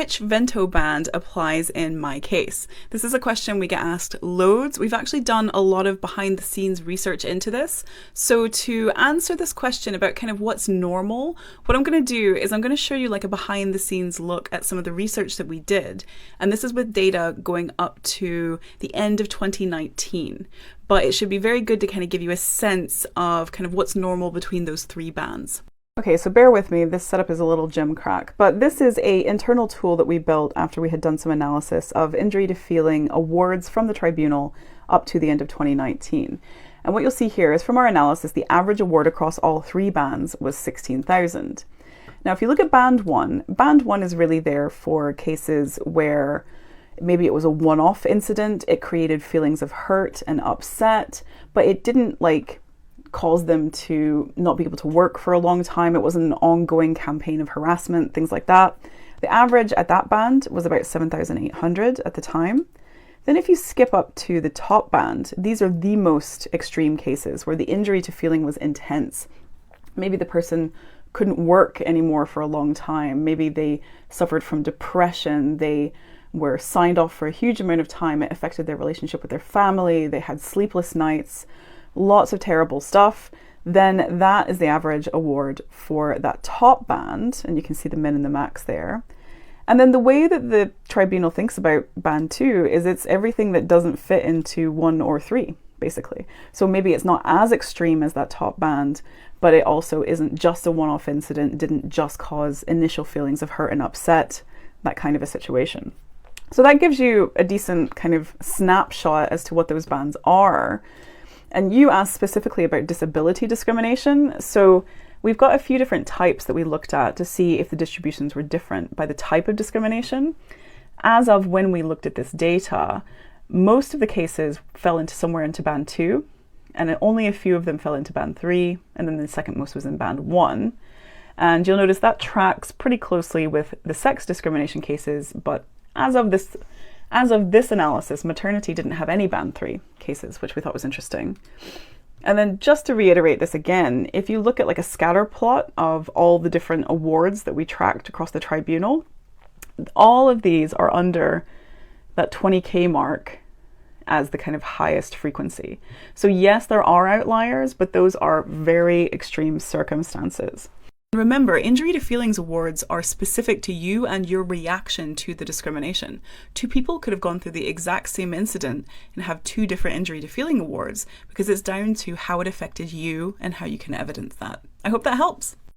which Vento band applies in my case? This is a question we get asked loads. We've actually done a lot of behind the scenes research into this. So to answer this question about kind of what's normal, what I'm going to do is I'm going to show you like a behind the scenes look at some of the research that we did. And this is with data going up to the end of 2019. But it should be very good to kind of give you a sense of kind of what's normal between those three bands. Okay, so bear with me, this setup is a little gym crack, but this is an internal tool that we built after we had done some analysis of injury to feeling awards from the tribunal up to the end of 2019. And what you'll see here is from our analysis, the average award across all three bands was 16,000. Now, if you look at band one is really there for cases where maybe it was a one-off incident, it created feelings of hurt and upset, but it didn't cause them to not be able to work for a long time. It wasn't an ongoing campaign of harassment, things like that. The average at that band was about 7,800 at the time. Then if you skip up to the top band, these are the most extreme cases where the injury to feeling was intense. Maybe the person couldn't work anymore for a long time. Maybe they suffered from depression. They were signed off for a huge amount of time. It affected their relationship with their family. They had sleepless nights. Lots of terrible stuff. Then that is the average award for that top band, and you can see the min and the max there. And then the way that the tribunal thinks about band two is it's everything that doesn't fit into one or three, basically. So maybe it's not as extreme as that top band, but it also isn't just a one-off incident, didn't just cause initial feelings of hurt and upset, that kind of a situation. So that gives you a decent kind of snapshot as to what those bands are. And you asked specifically about disability discrimination. So we've got a few different types that we looked at to see if the distributions were different by the type of discrimination. As of when we looked at this data, most of the cases fell into somewhere into band two, and only a few of them fell into band three, and then the second most was in band one. And you'll notice that tracks pretty closely with the sex discrimination cases, but as of this analysis, maternity didn't have any band three cases, which we thought was interesting. And then just to reiterate this again, if you look at like a scatter plot of all the different awards that we tracked across the tribunal, all of these are under that 20K mark as the kind of highest frequency. So yes, there are outliers, but those are very extreme circumstances. Remember, injury to feelings awards are specific to you and your reaction to the discrimination. Two people could have gone through the exact same incident and have two different injury to feeling awards because it's down to how it affected you and how you can evidence that. I hope that helps.